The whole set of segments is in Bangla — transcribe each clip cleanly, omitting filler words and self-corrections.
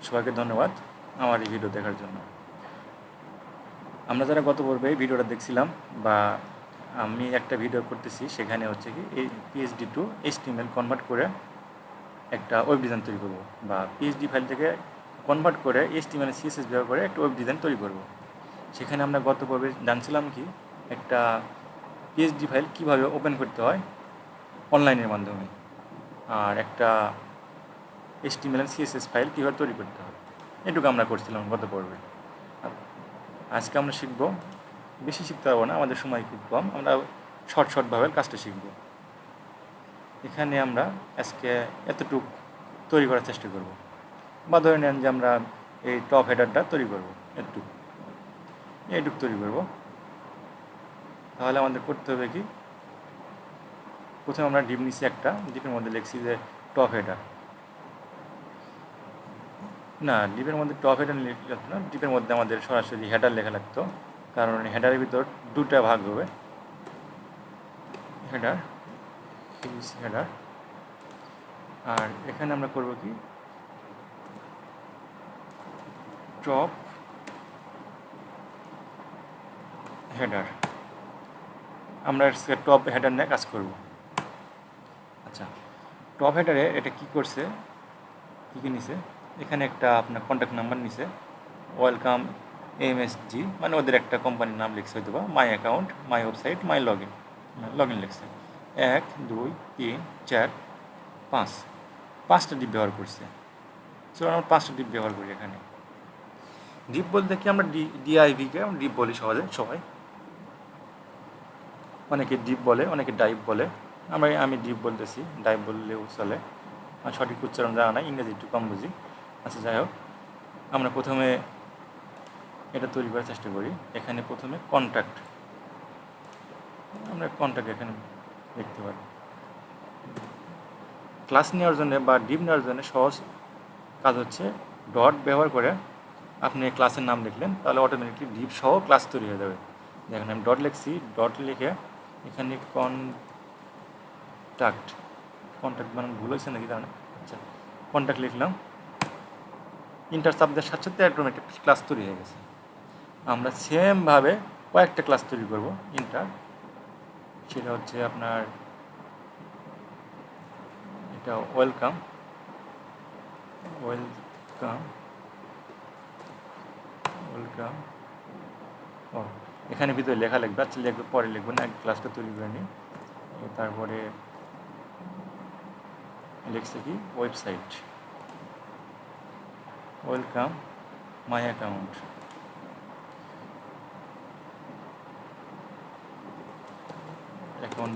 সবাইকে ধন্যবাদ আমার এই ভিডিও দেখার জন্য। আমরা যারা গত পর্বে এই ভিডিওটা দেখছিলাম বা আমি একটা ভিডিও করতেছি, সেখানে হচ্ছে কি এই PSD টু HTML কনভার্ট করে একটা ওয়েব ডিজাইন তৈরি করব, বা PSD ফাইল থেকে কনভার্ট করে HTML CSS ব্যবহার করে একটা ওয়েব ডিজাইন তৈরি করব। সেখানে আমরা গত পর্বে জানছিলাম কি একটা PSD ফাইল কীভাবে ওপেন করতে হয় অনলাইনের মাধ্যমে, আর একটা HTML CSS ফাইল কীভাবে তৈরি করতে হয়, এটুকু আমরা করছিলাম গত পর্বে। আজকে আমরা শিখব, বেশি শিখতে পারবো না, আমাদের সময় খুব কম, আমরা শর্টভাবে কাজটা শিখব। এখানে আমরা আজকে এতটুক তৈরি করার চেষ্টা করব, বা ধরে নেন যে আমরা এই টপ হেডারটা তৈরি করব, এইটুক তৈরি করব। তাহলে আমাদের করতে হবে কি, প্রথমে আমরা ডিপ নিচ্ছি, একটা ডিপের মধ্যে লিখছি যে টপ হেডার। না, ডিপের মধ্যে টপ হেডার লিখতে না, ডিপের মধ্যে আমাদের সরাসরি হেডার লেখা লাগতো, কারণ হেডারের ভিতর দুটা ভাগ হবে, হেডার আর এখানে আমরা করব কি টপ হেডার, আমরা টপ হেডার নিয়ে কাজ করব। আচ্ছা, টপ হেডারে এটা কি করছে, কী নিছে, এখানে একটা আপনার কন্ট্যাক্ট নাম্বার নিছে, ওয়েলকাম MSG, মানে ওদের একটা কোম্পানির নাম লিখছে, হয়তো বা মাই account, my website, my log in লিখছে। 1 2 3 4 5, 5টা ডিপ ব্যবহার করছে। চলো আমরা 5টা ডিপ ব্যবহার করি। এখানে ডিপ বলতে কি, আমরা DIVকে আমরা ডিপ বলি সবাই, অনেকে ডিপ বলে, অনেকে ডাইভ বলে, আমি ডিপ বলতেছি, ডাইভ বললেও চলে, আর সঠিক উচ্চারণ জানা নাই, ইংরেজি একটু কম বুঝি। আচ্ছা, যাই হোক, আমরা প্রথমে এটা তৈরি করার চেষ্টা করি। এখানে প্রথমে আমরা কন্ট্যাক্ট এখানে দেখতে পারি। ক্লাস নেওয়ার জন্য বা ডিপ নেওয়ার জন্য সহজ কাজ হচ্ছে ডট ব্যবহার করে আপনি ক্লাসের নাম লিখলেন, তাহলে অটোমেটিকলি ডিপ সহ ক্লাস তৈরি হয়ে যাবে। দেখেন আমি ডট লিখছি, ডট লিখে এখানে কন্ট্যাক্ট বানান ভুল হয়েছে নাকি জানেন। আচ্ছা, কন্ট্যাক্ট লিখলাম, ইন্টার সাবজেক্টের সাথে সাথে অটোমেটিক ক্লাস তৈরি হয়ে গেছে। আমরা সেমভাবে কয়েকটা ক্লাস তৈরি করব ইন্টার, সেটা হচ্ছে আপনার এটা ওয়েলকাম, ও এখানে ভিতরে লেখা লিখবে, আচ্ছা লিখবে, পরে লিখবো না, ক্লাসটা তৈরি করে নিই। তারপরে লিখছে কি ওয়েবসাইট, ওয়েলকাম মাই অ্যাকাউন্ট,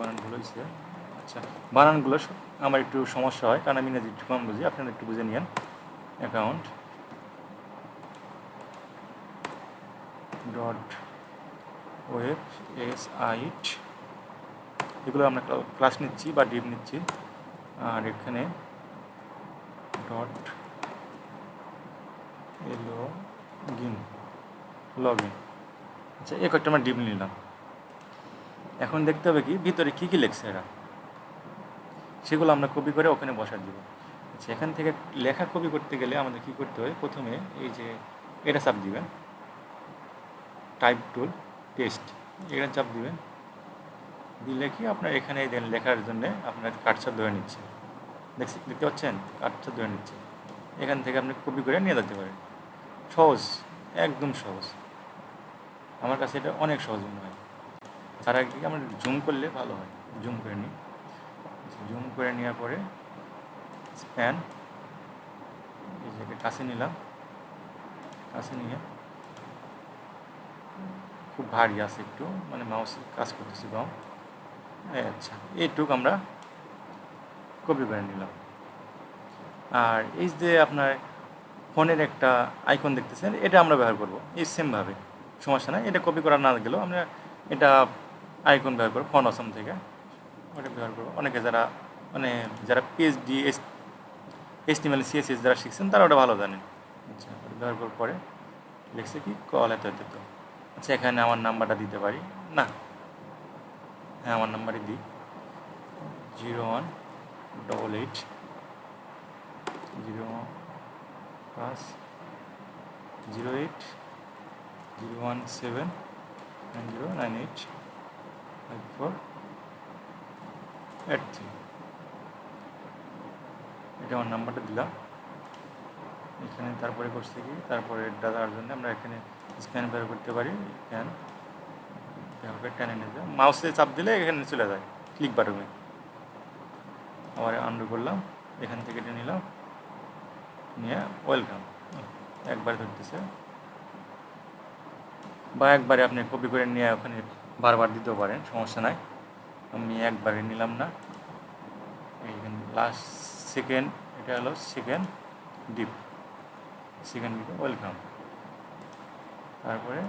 বানান ভুল হয়েছে। আচ্ছা, বানানগুলো আমার একটু সমস্যা হয়, কারণ আমি ইংরেজি একটু কম বুঝি, আপনারা একটু বুঝে নিন। অ্যাকাউন্ট ডট ওয়েবসাইট, এগুলো আমরা ক্লাস নিচ্ছি বা ডিপ নিচ্ছি। আর এখানে ডট লগ ইন, আচ্ছা এই কয়েকটা আমরা ডিপ নিলাম। এখন দেখতে হবে কি ভিতরে কী কী লেখছে এরা, সেগুলো আমরা কপি করে ওখানে বসা দিব। আচ্ছা, এখান থেকে লেখা কপি করতে গেলে আমাদের কী করতে হয়, প্রথমে এই যে এটা চাপ দিবেন, টাইপ টুল টেস্ট, এটা চাপ দিবেন, দিলে কি আপনার এখানে দেন লেখার জন্য আপনার কাটছাপ ধরে নিচ্ছে, দেখতে পাচ্ছেন, কাটছাপ ধরে নিচ্ছে। এখান থেকে আপনি কপি করে নিয়ে যেতে পারেন। সহজ, একদম সহজ, আমার কাছে এটা অনেক সহজ মনে হয়। তার আগে কি আমরা জুম করলে ভালো হয়, জুম করে নিই। জুম করে নেওয়ার পরে স্প্যান, এই জায়গায় কাছে নিলাম, কাছে নিয়ে খুব ভারী আছে একটু, মানে মাউস কাজ করতেছি কম। আচ্ছা, এইটুকু আমরা কপি করে নিলাম। আর এই যে আপনার ফোনের একটা আইকন দেখতেছেন, এটা আমরা ব্যবহার করব এই সেমভাবে, সমস্যা নাই, এটা কপি করা না গেলেও আমরা এটা আইকন ব্যবহার করবো, ফোন অসম থেকে ওটা ব্যবহার করবো। অনেকে যারা PSD HTML CSS যারা শিখছেন তারা ওটা ভালো জানেন। আচ্ছা, ওটা ব্যবহার করার পরে লিখছে কি কল এত। আচ্ছা, এখানে আমার নাম্বারটা দিতে পারি না, হ্যাঁ আমার নাম্বারই দিই, 0188 01 +0801790985483 এটা আমার নাম্বারটা দিলাম এখানে। তারপরে করছি কি, তারপরে এটা দেওয়ার জন্য আমরা এখানে স্ক্যান ব্যবহার করতে পারি। স্ক্যান ব্যবহার টেনে নিয়ে যায়, মাউসে চাপ দিলে এখানে চলে যায় ক্লিক বাটনে। আবার আনডু করলাম, এখান থেকে এটা নিলাম, নিয়ে ওয়েলকাম একবার ধরতেছে, বা একবারে আপনি কপি করে নিয়ে ওখানে বারবার দিতেও পারেন, সমস্যা নাই। আমি একবারে নিলাম না, এইখানে লাস্ট সেকেন্ড, এটা হলো সেকেন্ড ডিপ ওয়েলকাম। তারপরে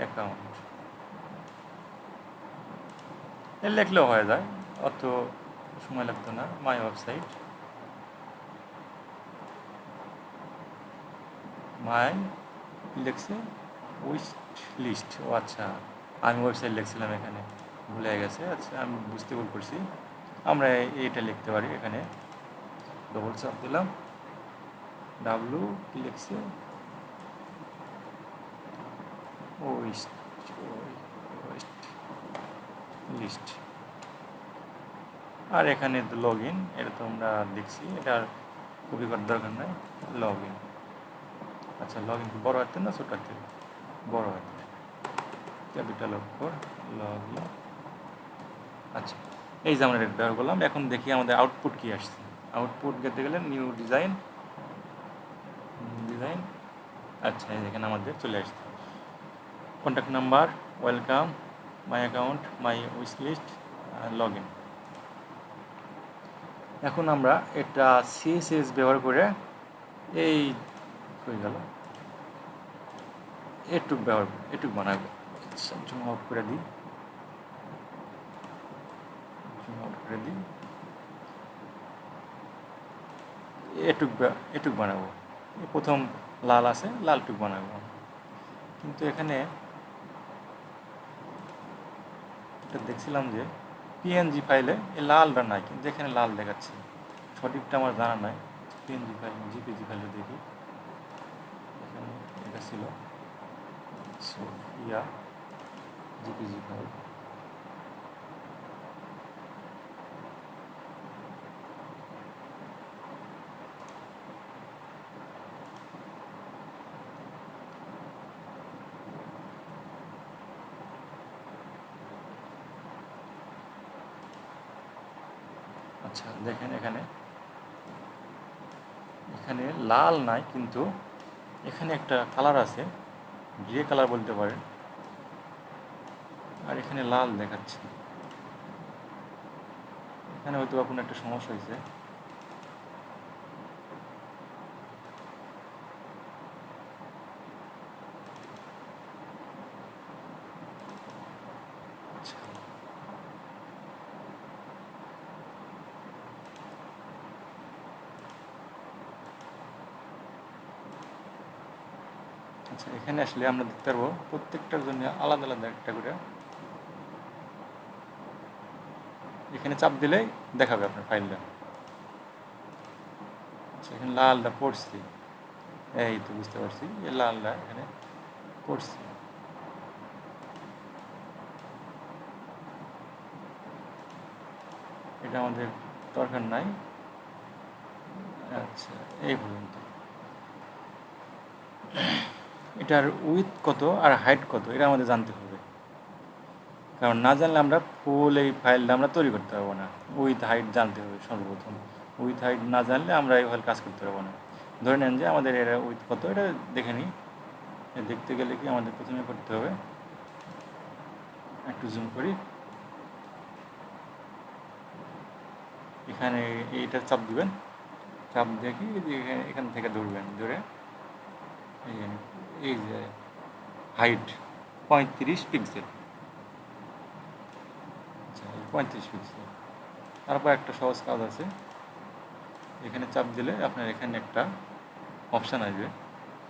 অ্যাকাউন্ট এর লিখলেও হয়ে যায়, অত সময় লাগতো না। মাই ওয়েবসাইট, মাই লিখছে উইশ লিস্ট। ও আচ্ছা, আমি ওয়েবসাইট লিখছিলাম এখানে, ভুলে গেছে। আচ্ছা, আমি বুঝতে ভুল করছি। আমরা এইটা লিখতে পারি, এখানে ডবল চাপ দিলাম, ডাব্লু কি লিখছে লিস্ট। আর এখানে লগ ইন, এটা তো আমরা দেখছি, এটা কপি করার দরকার নাই। লগ ইন, আচ্ছা লগ ইন বড় হাতের না ছোট হাতের? বড় হাতের, ক্যাপিটাল অক্ষর লগ ইন। আচ্ছা, এই যে আমরা এটা ব্যবহার করলাম। এখন দেখি আমাদের আউটপুট কি আসছে। আউটপুট যেতে গেলে নিউ ডিজাইন, আচ্ছা এখানে আমাদের চলে আসছে contact number, welcome, my account, my wish list, log in. এখন আমরা এটা সিএসএস ব্যবহার করে এই হয়ে গেল, এটুক বানাবো। জুম আউট করে দিই, এটুক বানাবো। প্রথম লাল আছে, লালটুক বানাবো। কিন্তু এখানে এটা দেখছিলাম যে পিএনজি ফাইলে এই লালটা নাই, কিন্তু এখানে লাল দেখাচ্ছে। সঠিকটা আমার জানা নাই। পিএনজি ফাইল, জিপিজি ফাইলে দেখি, এখানে এটা ছিল সোফিয়া জিপিজি ফাইল। আচ্ছা দেখেন, এখানে লাল নাই, কিন্তু এখানে একটা কালার আছে, গ্রে কালার বলতে পারেন, আর এখানে লাল দেখাচ্ছে। এখানে হয়তো কোনো একটা সমস্যা হয়েছে। আচ্ছা, এখানে আসলে আমরা দেখতে পারবো প্রত্যেকটার জন্য আলাদা আলাদা একটা করে। এখানে চাপ দিলেই দেখাবে আপনার ফাইলটা। আচ্ছা, এখানে লালটা পড়ছি, এই তো বুঝতে পারছি, এই লালটা এখানে পড়ছি। এটা আমাদের দরকার নাই। আচ্ছা, এই পর্যন্ত। এটার উইথ কত আর হাইট কত এটা আমাদের জানতে হবে, কারণ না জানলে আমরা ফুল এই ফাইলটা আমরা তৈরি করতে পারবো না। উইথ হাইট জানতে হবে সর্বপ্রথম। উইথ হাইট না জানলে আমরা এই ফাইল কাজ করতে পারবো না। ধরে নেন যে আমাদের এটা উইথ কত, এটা দেখে নিই। দেখতে গেলে কি আমাদের প্রথমে করতে হবে, একটু জুম করি, এখানে এইটা চাপ দিবেন, চাপ দেখি এখান থেকে ধরবেন, ধরে এই যে হাইট 35 পিক্সেল। আচ্ছা, 35 পিক্সেল। তারপর একটা সহজ কাজ আছে, এখানে চাপ দিলে আপনার এখানে একটা অপশান আসবে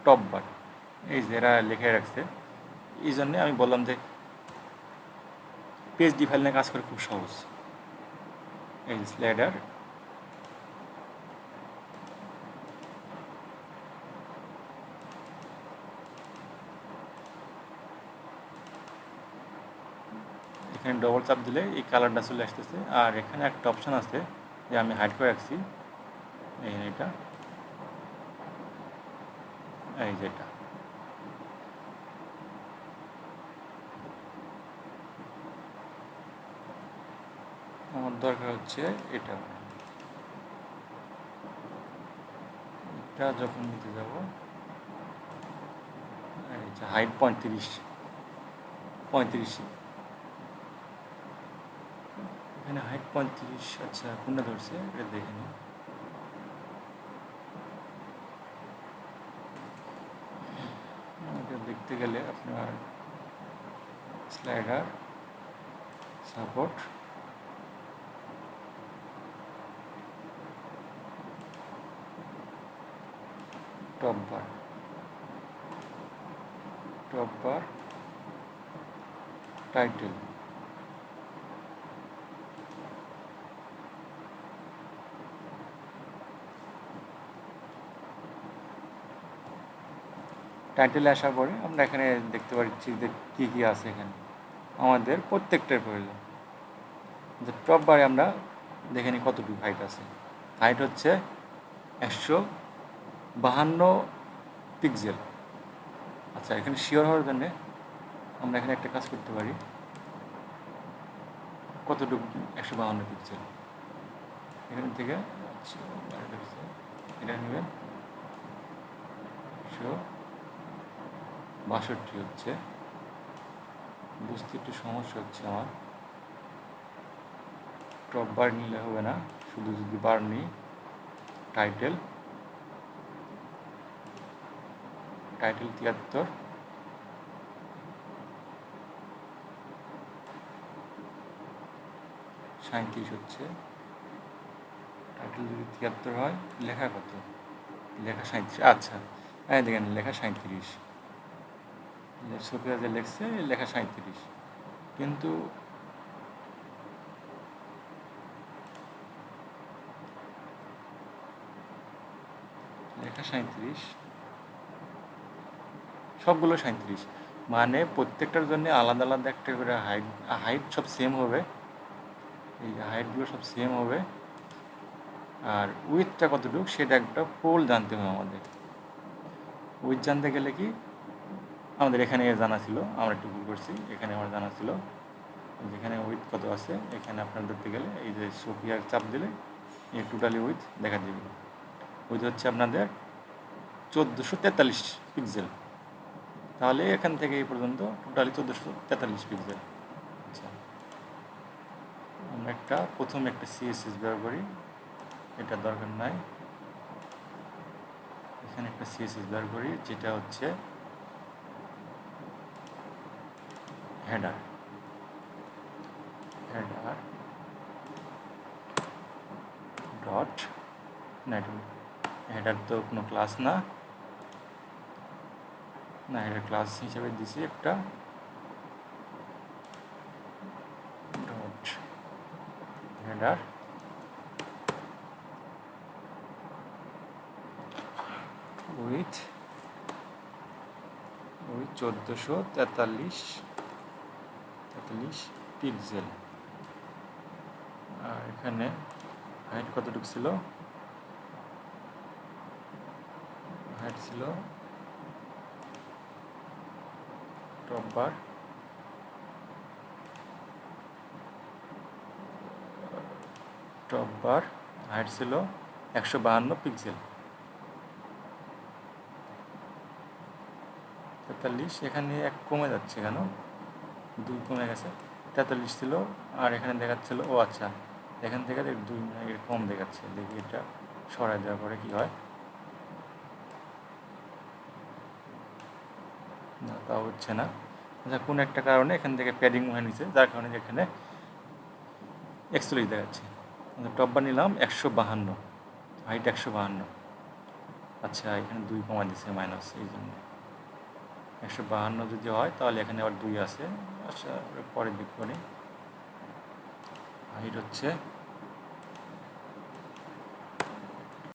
টপ বার, এই যে এরা লিখে রাখছে। এই জন্যে আমি বললাম যে PSD ফাইল নিয়ে কাজ করে খুব সহজ। এই স্লাইডার এখানে ডবল চাপ দিলে এই কালারটা চলে আসতেছে। আর এখানে একটা অপশান আছে যে আমি হাইড করে রাখছি, এটা এই যেটা আমার দরকার হচ্ছে এটা যখন নিতে যাব এই যে হাইট 35 এখানে হাইট 35। আচ্ছা কোনটা ধরছে এটা দেখে নিই। এটা দেখতে গেলে আপনার slider support top bar title টাইটেলে আসার পরে আমরা এখানে দেখতে পাচ্ছি যে কী কী আছে। এখানে আমাদের প্রত্যেকটার প্রয়োজন। যে টপ বারে আমরা দেখে নিই কতটুকু হাইট আছে। হাইট হচ্ছে 152 পিক্সেল। আচ্ছা এখানে শিওর হওয়ার জন্য আমরা এখানে একটা কাজ করতে পারি, কতটুকু 152 পিক্সেল এখান থেকে। আচ্ছা এটা নেবেন 162 হচ্ছে, বুঝতে একটু সমস্যা হচ্ছে আমার। টপ বার নিলে হবে না, শুধু যদি বার নিই টাইটেল 73 37 হচ্ছে। টাইটেল যদি 73 হয় লেখা কত? লেখা 37। আচ্ছা হ্যাঁ দেখেন লেখা 37, সোফিয়া যে লেখছে লেখা 37, কিন্তু লেখা 37 সবগুলো 37, মানে প্রত্যেকটার জন্য আলাদা আলাদা একটা করে হাইট সব সেম হবে। এই হাইটগুলো সব সেম হবে। আর উইথটা কতটুকু সেটা একটা পোল জানতে হবে আমাদের। উইথ জানতে গেলে কি আমাদের এখানে জানা ছিল, আমরা একটু ভুল করছি, এখানে আমার জানা ছিল যেখানে উইথ কত আছে। এখানে আপনার ধরতে গেলে এই যে সোফিয়ার চাপ দিলে এই টোটালি উইথ দেখা যাবে। উইথ হচ্ছে আপনাদের 1443 পিক্সেল। তাহলে এখান থেকে এই পর্যন্ত টোটালি 1443 পিক্সেল। আচ্ছা আমরা প্রথমে একটা সিএসএস ব্যবহার করি, এটা দরকার নাই। এখানে একটা সিএসএস ব্যবহার করি যেটা হচ্ছে হেডার ডট না, হেডার তো কোনো ক্লাস না, হেডার ক্লাস হিসেবে দিছি একটা ডট হেডার উইথ 1443 পিক্সেল। আর এখানে হাইট কতটুকু ছিল? হাইট ছিল টপ বার হাইট ছিল 152 পিক্সেল। 43 এখানে এক কমে যাচ্ছে কেন? 2 কমে গেছে, 43 ছিল। আর এখানে দেখাচ্ছিল, ও আচ্ছা এখান থেকে 2 কম দেখাচ্ছে। দেখি এটা সরাই দেওয়ার পরে কি হয়। না তাও হচ্ছে না। আচ্ছা কোন একটা কারণে এখান থেকে প্যাডিং হয়ে নিচ্ছে, যার কারণে এখানে 41 দেখাচ্ছে। টপ বার নিলাম 152, হাইট 152। আচ্ছা এখানে 2 কমা দিচ্ছে মাইনাস, এই জন্য 152 যদি হয় তাহলে এখানে আবার 2 আছে। আচ্ছা পরে দিক করে হাইট হচ্ছে